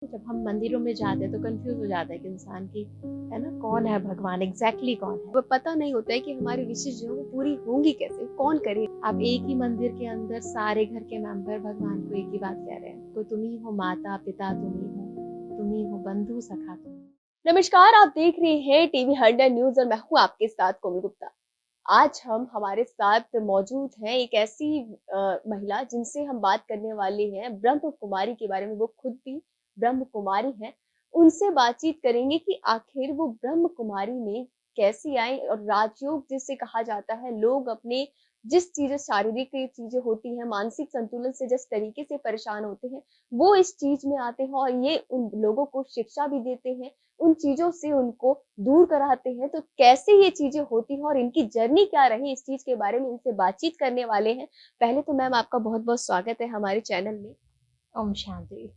जब हम मंदिरों में जाते हैं तो कंफ्यूज हो जाता है कि इंसान की है ना, कौन है भगवान, एग्जैक्टली कौन है। वो पता नहीं होता है कि हमारी विशेष जो है वो पूरी होंगी कैसे, कौन करे। आप एक ही मंदिर के अंदर सारे घर के मेंबर भगवान को एक ही बात कह रहे हैं, तो तुम ही हो माता पिता, तुम ही हो बंधु सखा, तुम ही। नमस्कार, आप देख रहे हैं टीवी 100 न्यूज और मैं हूं आपके साथ कोमल गुप्ता। आज हम हमारे साथ मौजूद हैं एक ऐसी महिला जिनसे हम बात करने वाले हैं ब्रह्म कुमारी के बारे में। वो खुद भी ब्रह्म कुमारी हैं। उनसे बातचीत करेंगे कि आखिर वो ब्रह्म कुमारी में कैसे आई और राजयोग जिसे कहा जाता है, लोग अपने जिस चीजें शारीरिक चीजें होती हैं, मानसिक संतुलन से जिस तरीके से परेशान होते हैं, वो इस चीज में आते हैं और ये उन लोगों को शिक्षा भी देते हैं, उन चीजों से उनको दूर कराते हैं। तो कैसे ये चीजें होती हैं और इनकी जर्नी क्या रही, इस चीज के बारे में इनसे बातचीत करने वाले हैं। पहले तो मैम आपका बहुत बहुत स्वागत है हमारे चैनल में। ओम शांति।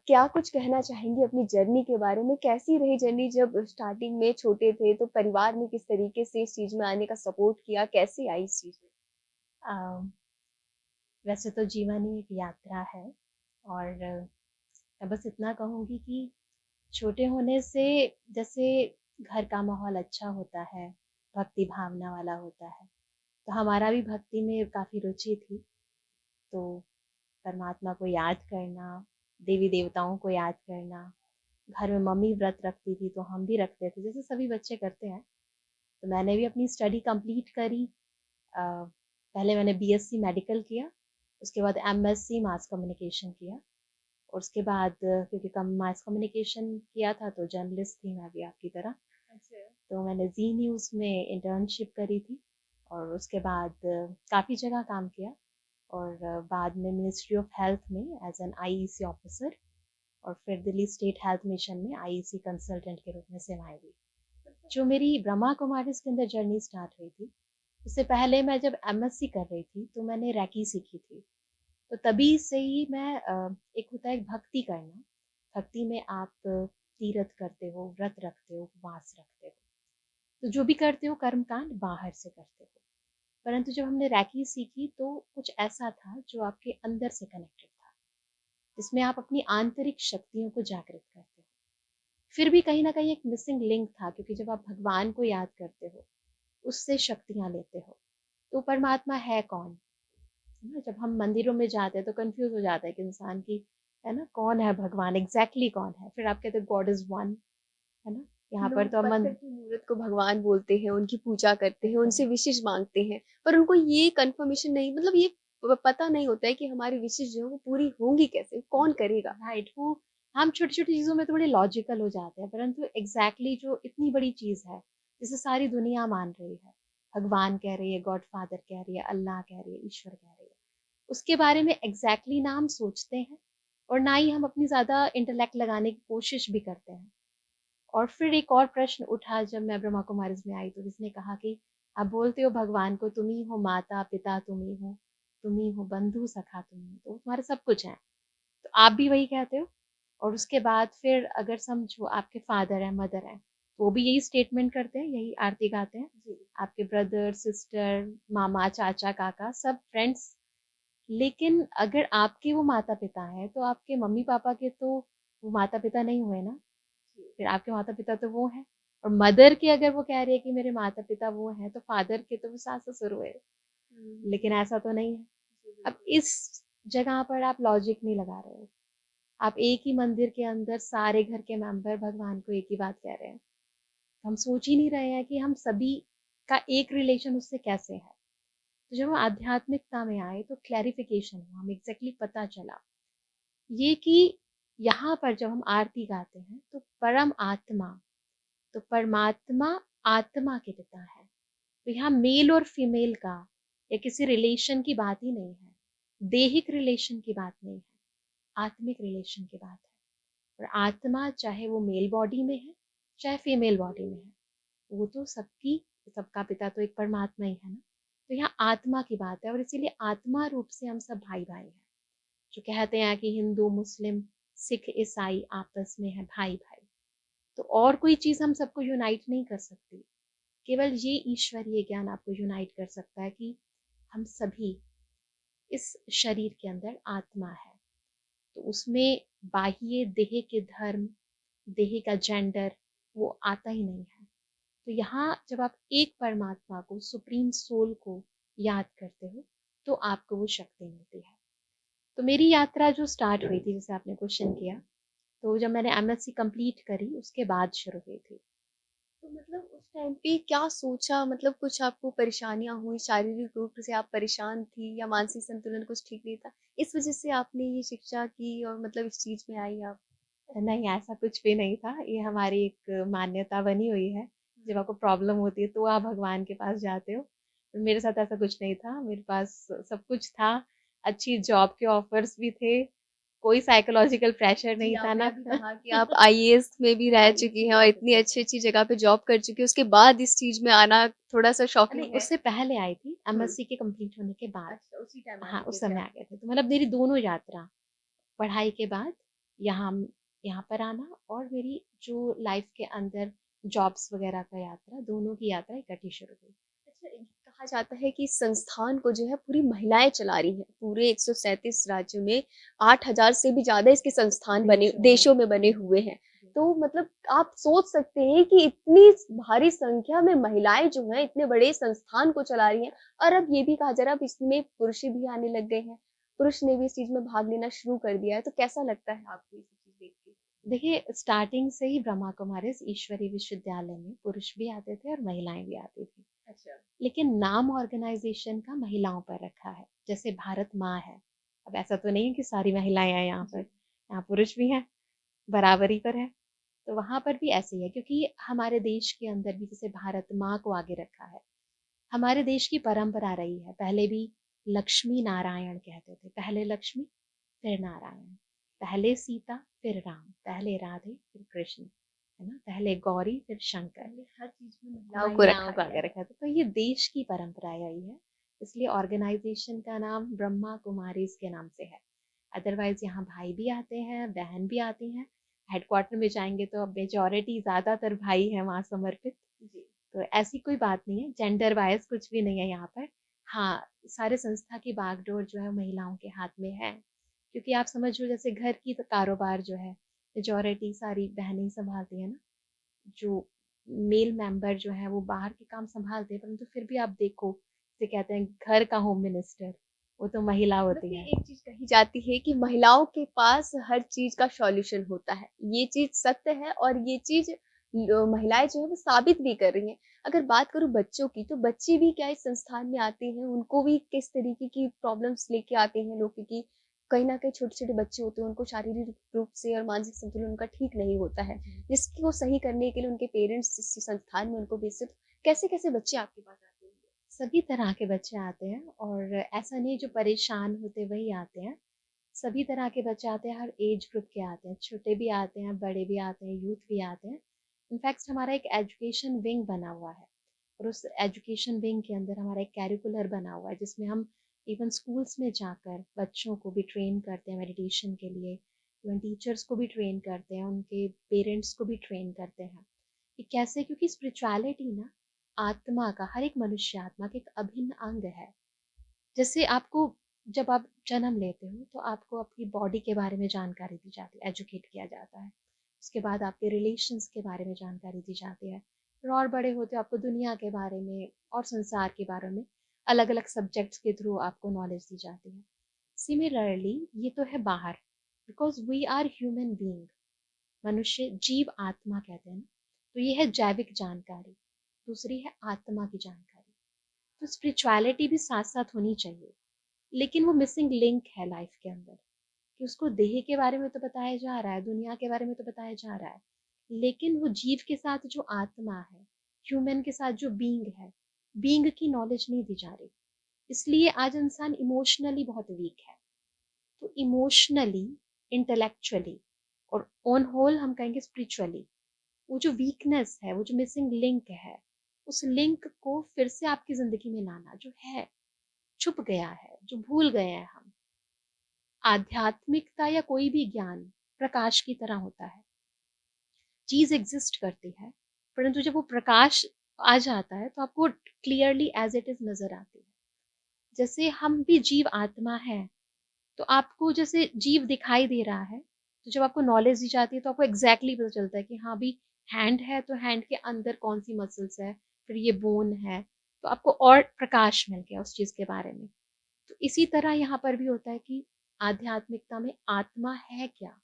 क्या कुछ कहना चाहेंगी अपनी जर्नी के बारे में? कैसी रही जर्नी? जब स्टार्टिंग में छोटे थे तो परिवार ने किस तरीके से इस चीज में आने का सपोर्ट किया, कैसे आई इस चीज में? वैसे तो जीवन ही एक यात्रा है, और मैं बस इतना कहूँगी कि छोटे होने से जैसे घर का माहौल अच्छा होता है, भक्ति भावना वाला होता है, तो हमारा भी भक्ति में काफ़ी रुचि थी। तो परमात्मा को याद करना, देवी देवताओं को याद करना, घर में मम्मी व्रत रखती थी तो हम भी रखते थे, जैसे सभी बच्चे करते हैं। तो मैंने भी अपनी स्टडी कंप्लीट करी। पहले मैंने बीएससी मेडिकल किया, उसके बाद एमएससी मास कम्युनिकेशन किया, और उसके बाद क्योंकि कम मास कम्युनिकेशन किया था तो जर्नलिस्ट थी मैं भी आपकी तरह। अच्छा। तो मैंने जी न्यूज़ में इंटर्नशिप करी थी, और उसके बाद काफ़ी जगह काम किया, और बाद में मिनिस्ट्री ऑफ हेल्थ में एज एन आईईसी ऑफिसर, और फिर दिल्ली स्टेट हेल्थ मिशन में आईईसी कंसल्टेंट के रूप में सेवाएं दी। जो मेरी ब्रह्मा कुमारीज के अंदर जर्नी स्टार्ट हुई थी, उससे पहले मैं जब एमएससी कर रही थी तो मैंने रैकी सीखी थी। तो तभी से ही मैं एक होता है भक्ति करना, भक्ति में आप तीर्थ करते हो, व्रत रखते हो, उपवास रखते हो, तो जो भी करते हो कर्मकांड बाहर से करते हो। परंतु जब हमने रैकी सीखी तो कुछ ऐसा था जो आपके अंदर से कनेक्टेड था, जिसमें आप अपनी आंतरिक शक्तियों को जागृत करते हो। फिर भी कहीं ना कहीं एक मिसिंग लिंक था, क्योंकि जब आप भगवान को याद करते हो, उससे शक्तियां लेते हो, तो परमात्मा है कौन, है ना। जब हम मंदिरों में जाते हैं तो कंफ्यूज हो जाता है कि इंसान की, है ना, कौन है भगवान, एग्जैक्टली कौन है। फिर आप कहते हो गॉड इज वन, है ना। यहाँ पर लोग तो हम पत्थर की मूर्त को भगवान बोलते हैं, उनकी पूजा करते हैं, उनसे विशेष मांगते हैं, पर उनको ये कंफर्मेशन नहीं, मतलब ये पता नहीं होता है कि हमारी विशेष जो है वो पूरी होंगी कैसे, कौन करेगा। राइट, वो हम छोटी छोटी चीजों में थोड़े लॉजिकल हो जाते हैं, परंतु एग्जैक्टली जो इतनी बड़ी चीज है जिसे सारी दुनिया मान रही है, भगवान कह रही है, गॉड फादर कह रही है, अल्लाह कह रही है, ईश्वर कह रही है, उसके बारे में एग्जैक्टली ना हम सोचते हैं, और ना ही हम अपनी ज्यादा इंटेलेक्ट लगाने की कोशिश भी करते हैं। और फिर एक और प्रश्न उठा जब मैं ब्रह्मा कुमारीज में आई, तो जिसने कहा कि आप बोलते हो भगवान को तुम ही हो माता पिता, तुम ही हो बंधु सखा, तुम ही हो, तो तुम्हारे सब कुछ है, तो आप भी वही कहते हो। और उसके बाद फिर अगर समझो आपके फादर है, मदर है, वो भी यही स्टेटमेंट करते हैं, यही आरती गाते हैं। जी। आपके ब्रदर सिस्टर, मामा चाचा काका, सब फ्रेंड्स। लेकिन अगर आपके वो माता पिता हैं तो आपके मम्मी पापा के तो वो माता पिता नहीं हुए ना। फिर आपके माता पिता तो वो हैं, और मदर के अगर वो कह रही है कि मेरे माता पिता वो हैं, तो फादर के तो वो सास ससुर हुए। लेकिन ऐसा तो नहीं है। अब इस जगह पर आप लॉजिक नहीं लगा रहे हो, आप एक ही मंदिर के अंदर सारे घर के मेंबर भगवान को एक ही बात कह रहे हैं। हम सोच ही नहीं रहे हैं कि हम सभी का एक रिलेशन उससे कैसे है। तो जब हम आध्यात्मिकता में आए तो क्लैरिफिकेशन हुआ, हमें एग्जैक्टली पता चला ये कि यहाँ पर जब हम आरती गाते हैं तो परम आत्मा, तो परमात्मा आत्मा के पिता है। तो यहाँ मेल और फीमेल का या किसी रिलेशन की बात ही नहीं है, देहिक रिलेशन की बात नहीं है, आत्मिक रिलेशन की बात है। और आत्मा चाहे वो मेल बॉडी में है चाहे फीमेल बॉडी में है, वो तो सबकी, सबका पिता तो एक परमात्मा ही है ना। तो यहाँ आत्मा की बात है, और इसीलिए आत्मा रूप से हम सब भाई भाई हैं। जो कहते हैं कि हिंदू मुस्लिम सिख ईसाई आपस में है भाई भाई, तो और कोई चीज हम सबको यूनाइट नहीं कर सकती। केवल ये ईश्वरीय ज्ञान आपको यूनाइट कर सकता है कि हम सभी इस शरीर के अंदर आत्मा है। तो उसमें बाह्य देह के धर्म, देह का जेंडर वो आता ही नहीं है। तो यहाँ जब आप एक परमात्मा को, सुप्रीम सोल को याद करते हो, तो आपको वो शक्ति मिलती है। तो मेरी यात्रा जो स्टार्ट हुई थी, जैसे आपने क्वेश्चन किया, तो जब मैंने एमएससी कंप्लीट करी उसके बाद शुरू हुई थी। तो मतलब उस टाइम पे क्या सोचा, मतलब कुछ आपको परेशानियाँ हुई, शारीरिक रूप से आप परेशान थी या मानसिक संतुलन कुछ ठीक नहीं था? इस वज़ह से आपने ये शिक्षा की और मतलब इस चीज़ में आई आप? नहीं, ऐसा कुछ भी नहीं था। ये हमारी एक मान्यता बनी हुई है, जब आपको प्रॉब्लम होती है तो आप भगवान के पास जाते हो। तो मेरे साथ ऐसा कुछ नहीं था, मेरे पास सब कुछ था, अच्छी जॉब के ऑफर्स भी थे, कोई साइकोलॉजिकल प्रेशर जी, नहीं था आपने ना। अभी कहा कि आप आईएएस में भी रह चुकी हैं और इतनी अच्छी-अच्छी जगह पे जॉब कर चुकी हैं, उसके बाद इस चीज़ में आना थोड़ा-सा नहीं, शॉकिंग है। उससे पहले आई थी, हुँ। एमएससी के कंप्लीट होने के बाद। अच्छा, उसी टाइम आ हाँ, चुके उस थे समय आप। आ गए थे। तो मतलब मेरी दोनों यात्रा, पढ़ाई के बाद यहाँ यहाँ पर आना और मेरी जो लाइफ के अंदर जॉब्स वगैरह का यात्रा, दोनों की यात्रा इकट्ठी शुरू हुई। अच्छा, ये कहा जाता है कि इस संस्थान को जो है पूरी महिलाएँ चला रही हैं। पूरे 137 राज्यों में 8,000 से भी ज़्यादा इसके संस्थान बने देशों में बने हुए हैं। तो मतलब आप सोच सकते हैं कि इतनी भारी संख्या में महिलाएँ जो हैं इतने बड़े संस्थान को चला रही हैं और अब ये भी कहा जा रहा है अब इसमें पुरुष भी आने लग गए हैं। पुरुष ने भी इस चीज़ में भाग लेना शुरू कर दिया है। तो कैसा लगता है आपको ये सब चीज़ देख के? देखिए, स्टार्टिंग से ही ब्रह्मा कुमारीज़ ईश्वरीय विश्वविद्यालय में पुरुष भी आते थे और महिलाएँ भी आती थी। अच्छा। लेकिन नाम ऑर्गेनाइज़ेशन का महिलाओं पर रखा है, जैसे भारत माँ है। अब ऐसा तो नहीं है कि सारी महिलाएँ हैं यहाँ पर, जी। यहाँ पुरुष भी हैं, बराबरी पर है। तो वहाँ पर भी ऐसे ही है, क्योंकि हमारे देश के अंदर भी जैसे भारत माँ को आगे रखा है। हमारे देश की परंपरा रही है, पहले भी लक्ष्मी नारायण कहते थे, पहले लक्ष्मी फिर नारायण, पहले सीता फिर राम, पहले राधे फिर कृष्ण, है ना, पहले गौरी फिर शंकर। पहले हर चीज़ में महिलाओं को महिलाओं रखा को गया आगे है। रखा था, तो ये देश की परंपरा यही है, इसलिए ऑर्गेनाइजेशन का नाम ब्रह्मा कुमारीज के नाम से है। अदरवाइज यहाँ भाई भी आते हैं, बहन भी आती हैं। हेडक्वार्टर में जाएंगे तो अब मेजोरिटी ज्यादातर भाई है वहाँ समर्पित। जी। तो ऐसी कोई बात नहीं है, जेंडर वाइज कुछ भी नहीं है यहाँ पर। हाँ, सारे संस्था की बागडोर जो है महिलाओं के हाथ में है, क्योंकि आप समझ लो जैसे घर की तो कारोबार जो है मेजोरिटी सारी बहनें ही संभालती है ना। जो मेल मेंबर जो है वो बाहर के काम संभालते हैं, परंतु फिर भी आप देखो, जिसे कहते हैं घर का होम मिनिस्टर, वो तो महिला होती वैसे है। एक चीज़ कही जाती है कि महिलाओं के पास हर चीज़ का सॉल्यूशन होता है। ये चीज़ सत्य है और ये चीज़ महिलाएँ जो है वो साबित भी कर रही हैं। अगर बात करूँ बच्चों की, तो बच्चे भी क्या इस संस्थान में आते हैं? उनको भी किस तरीके की प्रॉब्लम्स लेके आते हैं लोग? क्योंकि कहीं न कहीं छोटे-छोटे बच्चे होते हैं, उनको शारीरिक रूप से और मानसिक संतुलन उनका ठीक नहीं होता है, जिसको सही करने के लिए उनके पेरेंट्स इस संस्थान में उनको भेजते हैं। तो कैसे-कैसे बच्चे आपके पास आते हैं? सभी तरह के बच्चे आते हैं, और ऐसा नहीं जो परेशान होते वही आते हैं। सभी तरह के बच्चे आते हैं, हर एज ग्रुप के आते हैं, छोटे भी आते हैं, बड़े भी आते हैं, यूथ भी आते हैं। इनफैक्ट हमारा एक एजुकेशन विंग बना हुआ है, और उस एजुकेशन विंग के अंदर हमारा एक कैरिकुलर बना हुआ है, जिसमें हम इवन स्कूल्स में जाकर बच्चों को भी ट्रेन करते हैं मेडिटेशन के लिए, इवन टीचर्स को भी ट्रेन करते हैं, उनके पेरेंट्स को भी ट्रेन करते हैं कि कैसे, क्योंकि स्पिरिचुअलिटी ना आत्मा का, हर एक मनुष्य आत्मा का एक अभिन्न अंग है। जैसे आपको, जब आप जन्म लेते हो तो आपको अपनी बॉडी के बारे में जानकारी दी जाती है, एजुकेट किया जाता है। उसके बाद आपके रिलेशंस के बारे में जानकारी दी जाती है। फिर और बड़े होते हो आपको दुनिया के बारे में और संसार के बारे में अलग अलग सब्जेक्ट्स के थ्रू आपको नॉलेज दी जाती है। सिमिलरली ये तो है बाहर, because we are human being, मनुष्य जीव आत्मा कहते हैं ना। तो ये है जैविक जानकारी, दूसरी है आत्मा की जानकारी। तो स्पिरिचुअलिटी भी साथ साथ होनी चाहिए, लेकिन वो मिसिंग लिंक है लाइफ के अंदर, कि उसको देह के बारे में तो बताया जा रहा है, दुनिया के बारे में तो बताया जा रहा है, लेकिन वो जीव के साथ जो आत्मा है, ह्यूमन के साथ जो बीइंग है, बीइंग की नॉलेज नहीं दी जा रही। इसलिए आज इंसान इमोशनली बहुत वीक है। तो इमोशनली, इंटेलेक्चुअली और ऑन होल हम कहेंगे स्पिरिचुअली, वो जो वीकनेस है, वो जो मिसिंग लिंक है, उस लिंक को फिर से आपकी जिंदगी में लाना, जो है छुप गया है, जो भूल गए हैं हम। आध्यात्मिकता या कोई भी ज्ञान प्रकाश की तरह होता है, चीज एग्जिस्ट करती है, परंतु जब वो प्रकाश आ जाता है तो आपको क्लियरली एज इट इज नजर आती है। जैसे हम भी जीव आत्मा है, तो आपको जैसे जीव दिखाई दे रहा है, तो जब आपको नॉलेज दी जाती है तो आपको एग्जैक्टली पता चलता है कि हाँ भी हैंड है तो हैंड के अंदर कौन सी मसल्स है, फिर ये बोन है, तो आपको और प्रकाश मिल गया उस चीज़ के बारे में। तो इसी तरह यहाँ पर भी होता है कि आध्यात्मिकता में आत्मा है क्या,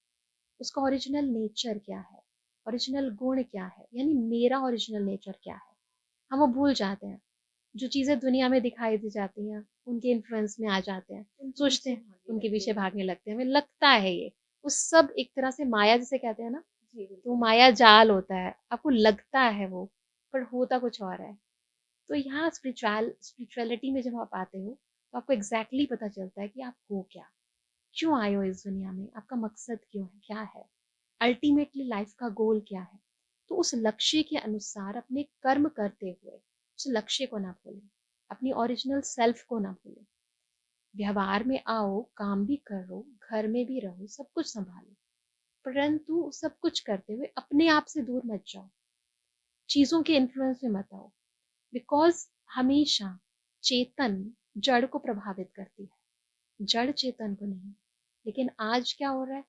उसका ओरिजिनल नेचर क्या है, ओरिजिनल गुण क्या है, यानी मेरा ओरिजिनल नेचर क्या है, हम वो भूल जाते हैं। जो चीज़ें दुनिया में दिखाई दी जाती हैं उनके इन्फ्लुएंस में आ जाते हैं, सोचते हैं, उनके पीछे भागने लगते हैं, हमें लगता है ये वो सब एक तरह से माया जिसे कहते हैं ना, जी, तो बिल्कुल। माया जाल होता है, आपको लगता है वो, पर होता कुछ और है। तो यहाँ स्पिरिचुअलिटी में जब आप आते हो तो आपको एग्जैक्टली पता चलता है कि आप हो क्या, क्यों आए हो इस दुनिया में, आपका मकसद क्यों है, क्या है, अल्टीमेटली लाइफ का गोल क्या है। तो उस लक्ष्य के अनुसार अपने कर्म करते हुए उस लक्ष्य को ना भूलें, अपनी ओरिजिनल सेल्फ को ना भूलें। व्यवहार में आओ, काम भी करो, घर में भी रहो, सब कुछ संभालो, परंतु सब कुछ करते हुए अपने आप से दूर मत जाओ, चीजों के इन्फ्लुएंस में मत आओ। बिकॉज हमेशा चेतन जड़ को प्रभावित करती है, जड़ चेतन को नहीं। लेकिन आज क्या हो रहा है,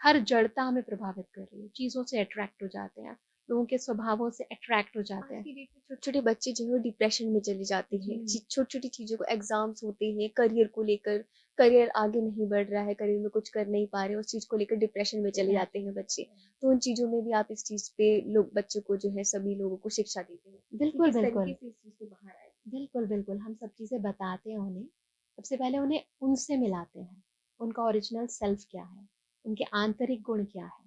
हर जड़ता हमें प्रभावित कर रही है, चीजों से अट्रैक्ट हो जाते हैं, लोगों के स्वभावों से अट्रैक्ट हो जाते आज हैं। की डेट में छोटे-छोटे बच्चे जो है डिप्रेशन में चले जाते हैं। जी छोटी-छोटी चीज़ों को एग्ज़ाम्स होते हैं, करियर को लेकर, करियर आगे नहीं बढ़ रहा है, करियर में कुछ कर नहीं पा रहे हैं, उस चीज़ को लेकर डिप्रेशन में चले जाते हैं बच्चे। तो उन चीज़ों में भी आप इस चीज़ पे लोग बच्चों को जो है सभी लोगों को शिक्षा देते हैं कि बिल्कुल किस बिल्कुल तरीके से इस चीज़ से बाहर आएँ। बिल्कुल बिल्कुल हम सब चीजें बताते हैं उन्हें। सबसे पहले उन्हें उनसे मिलाते हैं, उनका ओरिजिनल सेल्फ क्या है, उनके आंतरिक गुण क्या है।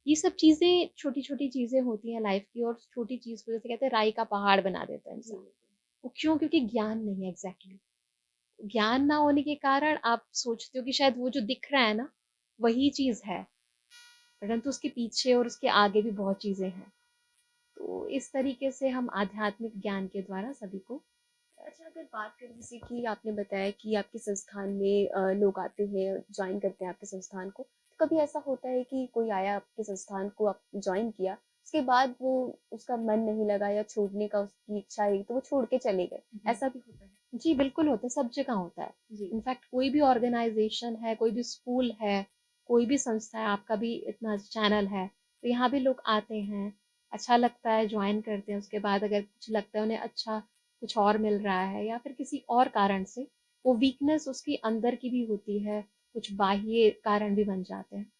ये सब चीजें छोटी छोटी चीजें होती हैं लाइफ की, और छोटी चीज को जैसे कहते हैं राई का पहाड़ बना देता है जी, इंसान। वो क्यों, क्योंकि ज्ञान नहीं है एग्जैक्टली। ज्ञान ना होने के कारण आप सोचते हो कि शायद वो जो दिख रहा है ना वही चीज है, परंतु उसके पीछे और उसके आगे भी बहुत चीजें हैं। तो इस तरीके से हम आध्यात्मिक ज्ञान के द्वारा सभी को। अच्छा, अगर बात करें जैसे कि आपने बताया कि आपके संस्थान में लोग आते हैं, जॉइन करते हैं आपके संस्थान को। तो कभी ऐसा होता है कि कोई आया आपके संस्थान को आप जॉइन किया, उसके बाद वो उसका मन नहीं लगा या छोड़ने का उसकी इच्छा रही तो वो छोड़ के चले गए, ऐसा भी होता है? जी बिल्कुल होता है, सब जगह होता है। जी, इनफैक्ट कोई भी ऑर्गेनाइजेशन है, कोई भी स्कूल है, कोई भी संस्था है, आपका भी इतना चैनल है, तो यहाँ भी लोग आते हैं, अच्छा लगता है, ज्वाइन करते हैं। उसके बाद अगर कुछ लगता है उन्हें अच्छा कुछ और मिल रहा है, या फिर किसी और कारण से वो वीकनेस उसकी अंदर की भी होती है, कुछ बाह्य कारण भी बन जाते हैं।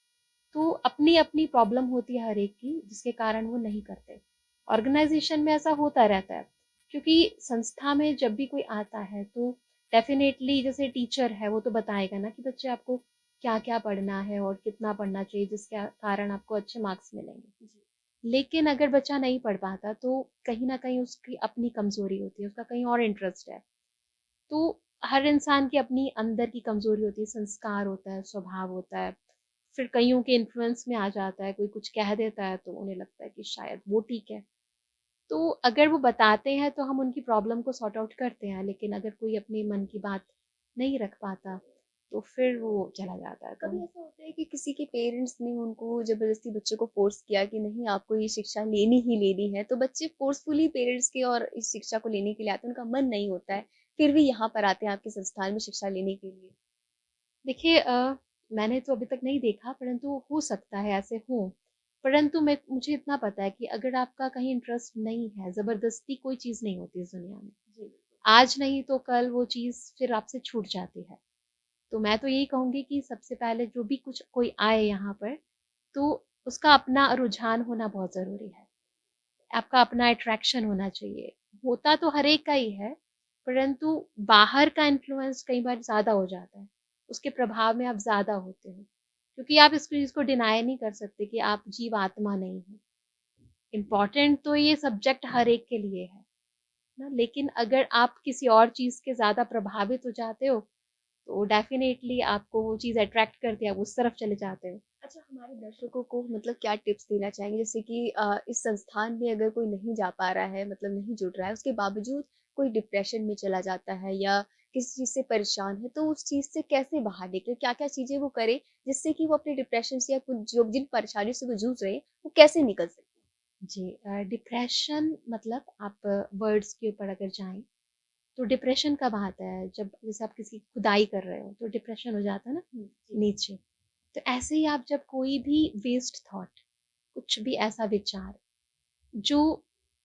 तो अपनी अपनी प्रॉब्लम होती है हर एक की, जिसके कारण वो नहीं करते। ऑर्गेनाइजेशन में ऐसा होता रहता है, क्योंकि संस्था में जब भी कोई आता है तो डेफिनेटली जैसे टीचर है वो तो बताएगा ना कि बच्चे आपको क्या क्या पढ़ना है और कितना पढ़ना चाहिए, जिसके कारण आपको अच्छे मार्क्स मिलेंगे। लेकिन अगर बच्चा नहीं पढ़ पाता तो कहीं ना कहीं उसकी अपनी कमजोरी होती है, उसका कहीं और इंटरेस्ट है। तो हर इंसान की अपनी अंदर की कमजोरी होती है, संस्कार होता है, स्वभाव होता है, फिर कईयों के इन्फ्लुएंस में आ जाता है, कोई कुछ कह देता है तो उन्हें लगता है कि शायद वो ठीक है। तो अगर वो बताते हैं तो हम उनकी प्रॉब्लम को सॉर्ट आउट करते हैं, लेकिन अगर कोई अपने मन की बात नहीं रख पाता तो फिर वो चला जाता है। तो कभी ऐसा होता है कि किसी के पेरेंट्स ने उनको जबरदस्ती बच्चे को फोर्स किया कि नहीं आपको ये शिक्षा लेनी ही लेनी है, तो बच्चे फोर्सफुली पेरेंट्स के और इस शिक्षा को लेने के लिए आते हैं, उनका मन नहीं होता है, फिर भी यहाँ पर आते हैं आपके संस्थान में शिक्षा लेने के लिए? देखिए मैंने तो अभी तक नहीं देखा, परंतु हो सकता है ऐसे हो। परंतु मैं मुझे इतना पता है कि अगर आपका कहीं इंटरेस्ट नहीं है, ज़बरदस्ती कोई चीज़ नहीं होती इस दुनिया में। जी, आज नहीं तो कल वो चीज़ फिर आपसे छूट जाती है। तो मैं तो यही कहूँगी कि सबसे पहले जो भी कुछ कोई आए यहाँ पर, तो उसका अपना रुझान होना बहुत ज़रूरी है। आपका अपना अट्रैक्शन होना चाहिए। होता तो हर एक का ही है, परंतु बाहर का इन्फ्लुएंस कई बार ज़्यादा हो जाता है। उसके प्रभाव में आप ज़्यादा होते हो। क्योंकि आप इस चीज़ को डिनाई नहीं कर सकते कि आप जीवात्मा नहीं हो। इम्पोर्टेंट तो ये सब्जेक्ट हर एक के लिए है ना, लेकिन अगर आप किसी और चीज़ के ज़्यादा प्रभावित हो जाते हो, तो डेफ़िनेटली आपको वो चीज़ अट्रैक्ट करती है, आप उस तरफ चले जाते हो। अच्छा, हमारे दर्शकों को मतलब क्या टिप्स देना चाहेंगे? जैसे कि इस संस्थान में अगर कोई नहीं जा पा रहा है, मतलब नहीं जुड़ रहा है, उसके बावजूद कोई डिप्रेशन में चला जाता है या किसी चीज़ से परेशान है, तो उस चीज़ से कैसे बाहर निकले? क्या-क्या चीज़ें वो करे, जिससे कि वो अपने डिप्रेशन से या कुछ जो जिन परेशानियों से वो जूझ रहे हैं, वो कैसे निकल सकें? जी डिप्रेशन मतलब आप वर्ड्स के ऊपर अगर जाएँ, तो डिप्रेशन कब आता है? जब जैसे आप किसी की खुदाई कर रहे हो, तो डिप्रेशन हो जाता है ना जी। नीचे। तो ऐसे ही आप जब कोई भी वेस्ट थॉट, कुछ भी ऐसा विचार जो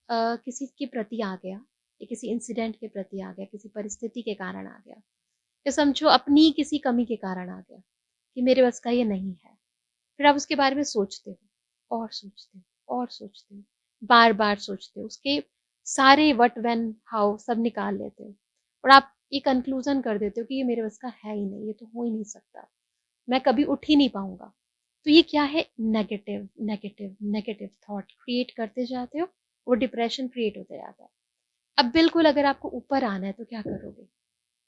किसी के प्रति आ गया या किसी इंसिडेंट के प्रति आ गया, किसी परिस्थिति के कारण आ गया, या समझो अपनी किसी कमी के कारण आ गया कि मेरे बस का ये नहीं है, फिर आप उसके बारे में सोचते हो और सोचते हो और सोचते हो, बार बार सोचते हो, उसके सारे वट व्हेन हाउ सब निकाल लेते हो और आप ये कंक्लूजन कर देते हो कि ये मेरे बस का है ही नहीं, ये तो हो ही नहीं सकता, मैं कभी उठ ही नहीं पाऊंगा। तो ये क्या है? Negative negative negative thought create करते जाते हो, वो डिप्रेशन क्रिएट होता जाता है। अब बिल्कुल अगर आपको ऊपर आना है तो क्या करोगे?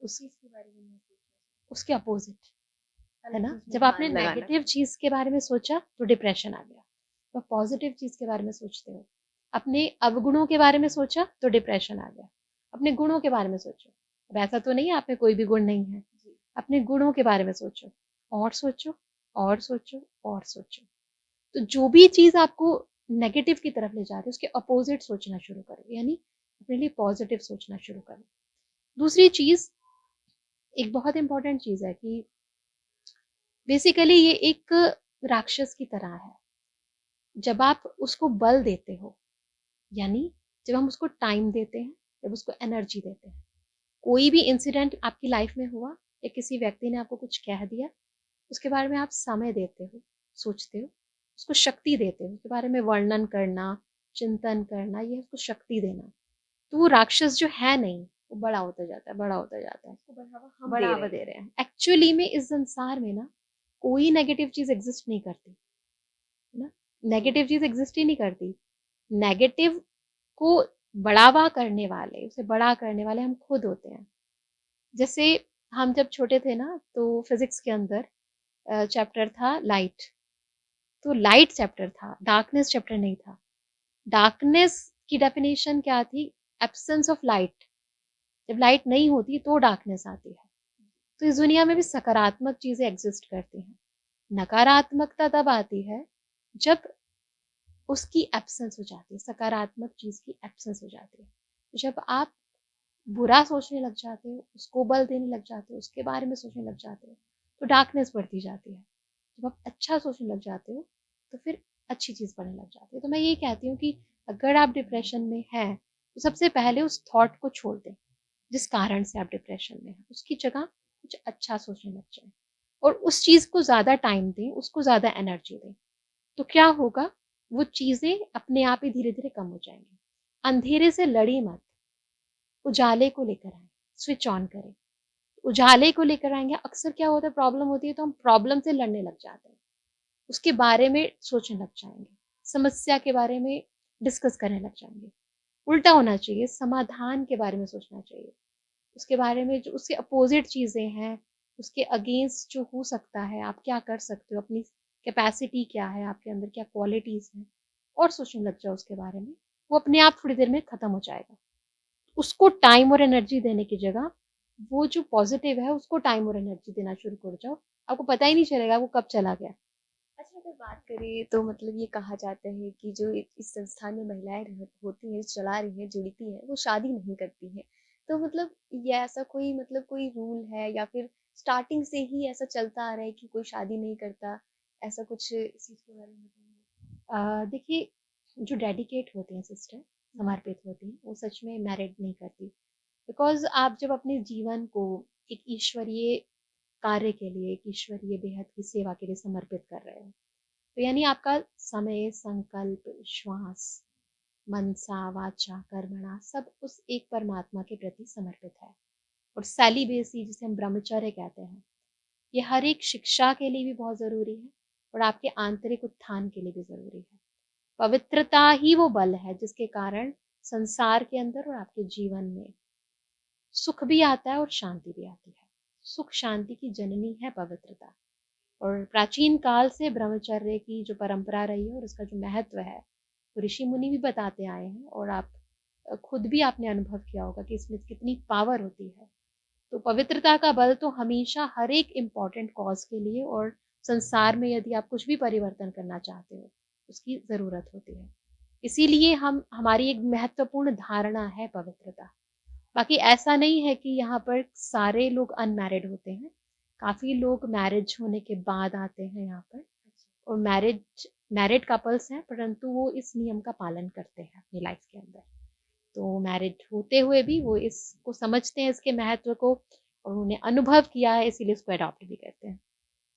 उस चीज के बारे में उसके अपोजिट, है ना? जब आपने नेगेटिव चीज के बारे में सोचा तो डिप्रेशन आ गया, तो पॉजिटिव चीज के बारे में सोचते हो, अपने अवगुणों के बारे में सोचा तो डिप्रेशन आ गया, अपने गुणों के बारे में सोचो। अब ऐसा तो नहीं है आप में कोई भी गुण नहीं है, अपने गुणों के बारे में सोचो और सोचो और सोचो और सोचो। तो जो भी चीज आपको नेगेटिव की तरफ ले जा रही है उसके अपोजिट सोचना शुरू करो, यानी अपने लिए पॉजिटिव सोचना शुरू करो। दूसरी चीज, एक बहुत इंपॉर्टेंट चीज है कि बेसिकली ये एक राक्षस की तरह है। जब आप उसको बल देते हो, यानी जब हम उसको टाइम देते हैं, जब उसको एनर्जी देते हैं, कोई भी इंसिडेंट आपकी लाइफ में हुआ या किसी व्यक्ति ने आपको कुछ कह दिया, उसके बारे में आप समय देते हो, सोचते हो, उसको शक्ति देते हो, उसके बारे में वर्णन करना, चिंतन करना, ये उसको शक्ति देना, तो वो राक्षस जो है नहीं, वो बड़ा होता जाता है, बड़ा होता जाता है, उसको बढ़ावा दे रहे हैं। एक्चुअली में इस संसार में ना कोई नेगेटिव चीज एग्जिस्ट नहीं करती, है ना? नेगेटिव चीज एग्जिस्ट ही नहीं करती। नेगेटिव को बढ़ावा करने वाले, उसे बड़ा करने वाले हम खुद होते हैं। जैसे हम जब छोटे थे ना तो फिजिक्स के अंदर चैप्टर था लाइट, तो लाइट चैप्टर था, डार्कनेस चैप्टर नहीं था। डार्कनेस की डेफिनेशन क्या थी? Absence of light. जब लाइट नहीं होती तो डार्कनेस आती है। तो इस दुनिया में भी सकारात्मक चीजें एग्जिस्ट करती हैं, नकारात्मकता तब आती है जब उसकी एब्सेंस हो जाती है, सकारात्मक चीज की एब्सेंस हो जाती है। तो जब आप बुरा सोचने लग जाते हो, उसको बल देने लग जाते हो, उसके बारे में सोचने लग जाते हो, तो डार्कनेस बढ़ती जाती है। जब आप अच्छा सोचने लग जाते हो तो फिर अच्छी चीज बढ़ने लग जाती है। तो मैं ये कहती हूँ कि अगर आप डिप्रेशन में हैं तो सबसे पहले उस थॉट को छोड़ दें जिस कारण से आप डिप्रेशन में हैं, उसकी जगह कुछ अच्छा सोचने लग जाए और उस चीज को ज्यादा टाइम दें, उसको ज्यादा एनर्जी दें। तो क्या होगा? वो चीजें अपने आप ही धीरे धीरे कम हो जाएंगी। अंधेरे से लड़ी मत, उजाले को लेकर आए, स्विच ऑन करें, उजाले को लेकर आएंगे। अक्सर क्या होता है, प्रॉब्लम होती है तो हम प्रॉब्लम से लड़ने लग जाते हैं, उसके बारे में सोचने लग जाएंगे, समस्या के बारे में डिस्कस करने लग जाएंगे। उल्टा होना चाहिए, समाधान के बारे में सोचना चाहिए, उसके बारे में जो उसके अपोजिट चीजें हैं, उसके अगेंस्ट जो हो सकता है, आप क्या कर सकते हो, अपनी कैपेसिटी क्या है, आपके अंदर क्या क्वालिटीज हैं, और सोचने लग जाओ उसके बारे में। वो अपने आप थोड़ी देर में खत्म हो जाएगा। उसको टाइम और एनर्जी देने की जगह वो जो पॉजिटिव है उसको टाइम और एनर्जी देना शुरू कर जाओ, आपको पता ही नहीं चलेगा वो कब चला गया। अच्छा, अगर बात करें तो मतलब ये कहा जाता है कि जो इस संस्थान में महिलाएं होती हैं, चला रही हैं, जुड़ती हैं, वो शादी नहीं करती हैं। तो मतलब ये ऐसा कोई मतलब कोई रूल है या फिर स्टार्टिंग से ही ऐसा चलता आ रहा है कि कोई शादी नहीं करता, ऐसा कुछ इस चीज के बारे में बताइए। देखिए, जो डेडिकेट होती हैं सिस्टर, समर्पित होती हैं, वो सच में मैरिड नहीं करती। बिकॉज आप जब अपने जीवन को एक ईश्वरीय कार्य के लिए, एक ईश्वरीय बेहद की सेवा के लिए समर्पित कर रहे हो, तो यानी आपका समय, संकल्प, विश्वास, मनसा, वाचा, कर्मणा सब उस एक परमात्मा के प्रति समर्पित है। और सेलिबेसी जिसे हम ब्रह्मचर्य कहते हैं, ये हर एक शिक्षा के लिए भी बहुत जरूरी है और आपके आंतरिक उत्थान के लिए भी जरूरी है। पवित्रता ही वो बल है जिसके कारण संसार के अंदर और आपके जीवन में सुख भी आता है और शांति भी आती है। सुख शांति की जननी है पवित्रता। और प्राचीन काल से ब्रह्मचर्य की जो परंपरा रही है और उसका जो महत्व है, तो ऋषि मुनि भी बताते आए हैं और आप खुद भी आपने अनुभव किया होगा कि इसमें कितनी पावर होती है। तो पवित्रता का बल तो हमेशा हर एक इम्पॉर्टेंट कॉज के लिए और संसार में यदि आप कुछ भी परिवर्तन करना चाहते हो उसकी जरूरत होती है। इसीलिए हम हमारी एक महत्वपूर्ण धारणा है पवित्रता। बाकी ऐसा नहीं है कि यहाँ पर सारे लोग अनमैरिड होते हैं, काफ़ी लोग मैरिज होने के बाद आते हैं यहाँ पर, और मैरिड कपल्स हैं, परंतु वो इस नियम का पालन करते हैं अपनी लाइफ के अंदर। तो मैरिड होते हुए भी वो इसको समझते हैं, इसके महत्व को, और उन्होंने अनुभव किया है, इसीलिए इसको अडॉप्ट भी करते हैं।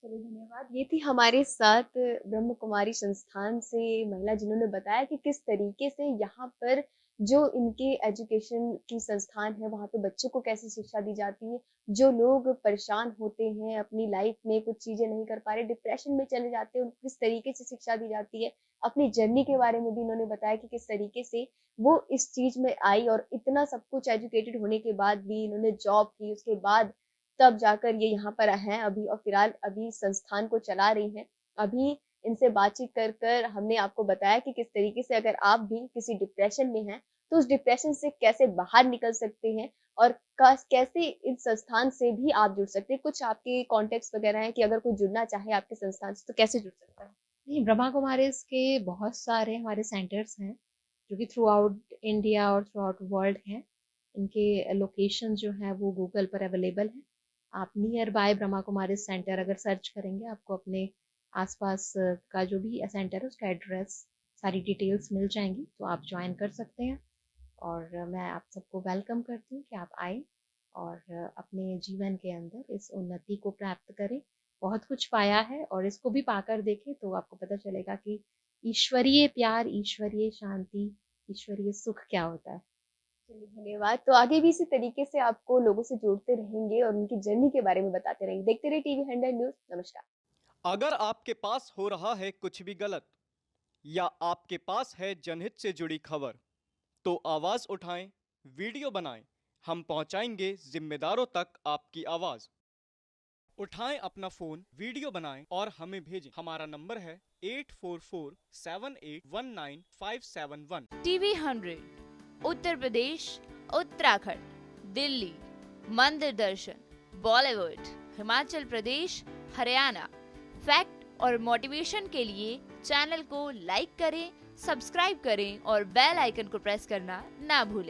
चलिए धन्यवाद। ये थी हमारे साथ ब्रह्म कुमारी संस्थान से महिला, जिन्होंने बताया कि किस तरीके से यहाँ पर जो इनके एजुकेशन की संस्थान है, वहाँ पे बच्चों को कैसे शिक्षा दी जाती है। जो लोग परेशान होते हैं, अपनी लाइफ में कुछ चीज़ें नहीं कर पा रहे, डिप्रेशन में चले जाते हैं, उनको किस तरीके से शिक्षा दी जाती है। अपनी जर्नी के बारे में भी इन्होंने बताया कि किस तरीके से वो इस चीज़ में आई, और इतना सब कुछ एजुकेटेड होने के बाद भी इन्होंने जॉब की, उसके बाद तब जाकर ये यहाँ पर हैं अभी, और फिलहाल अभी संस्थान को चला रही हैं। अभी इनसे बातचीत कर कर हमने आपको बताया कि किस तरीके से अगर आप भी किसी डिप्रेशन में हैं, तो उस डिप्रेशन से कैसे बाहर निकल सकते हैं, और कैसे इस संस्थान से भी आप जुड़ सकते हैं। कुछ आपके कॉन्टेक्ट्स वगैरह हैं कि अगर कोई जुड़ना चाहे आपके संस्थान से तो कैसे जुड़ सकता है? नहीं, ब्रह्मा कुमारीज़ के बहुत सारे हमारे सेंटर्स हैं, जो कि थ्रू आउट इंडिया और थ्रू आउट वर्ल्ड हैं। इनके लोकेशन जो हैं वो गूगल पर अवेलेबल हैं। आप near by Brahma Kumaris centre अगर सर्च करेंगे, आपको अपने आसपास का जो भी सेंटर है उसका एड्रेस, सारी डिटेल्स मिल जाएंगी, तो आप ज्वाइन कर सकते हैं। और मैं आप सबको वेलकम करती हूँ कि आप आए और अपने जीवन के अंदर इस उन्नति को प्राप्त करें। बहुत कुछ पाया है, और इसको भी पाकर देखें तो आपको पता चलेगा कि ईश्वरीय प्यार, ईश्वरीय शांति, ईश्वरीय सुख क्या होता है। चलिए धन्यवाद। तो आगे भी इसी तरीके से आपको लोगों से जोड़ते रहेंगे और उनकी जर्नी के बारे में बताते रहेंगे। देखते रहिए टीवी 100 न्यूज़। नमस्कार। अगर आपके पास हो रहा है कुछ भी गलत या आपके पास है जनहित से जुड़ी खबर, तो आवाज उठाएं, वीडियो बनाएं, हम पहुंचाएंगे जिम्मेदारों तक आपकी आवाज। उठाएं अपना फोन, वीडियो बनाएं और हमें भेजें। हमारा नंबर है 8447819571। टीवी 100, उत्तर प्रदेश, उत्तराखंड, दिल्ली, मंदिर दर्शन, बॉलीवुड, हिमाचल प्रदेश, हरियाणा। फैक्ट और मोटिवेशन के लिए चैनल को लाइक करें, सब्सक्राइब करें और बेल आइकन को प्रेस करना ना भूलें।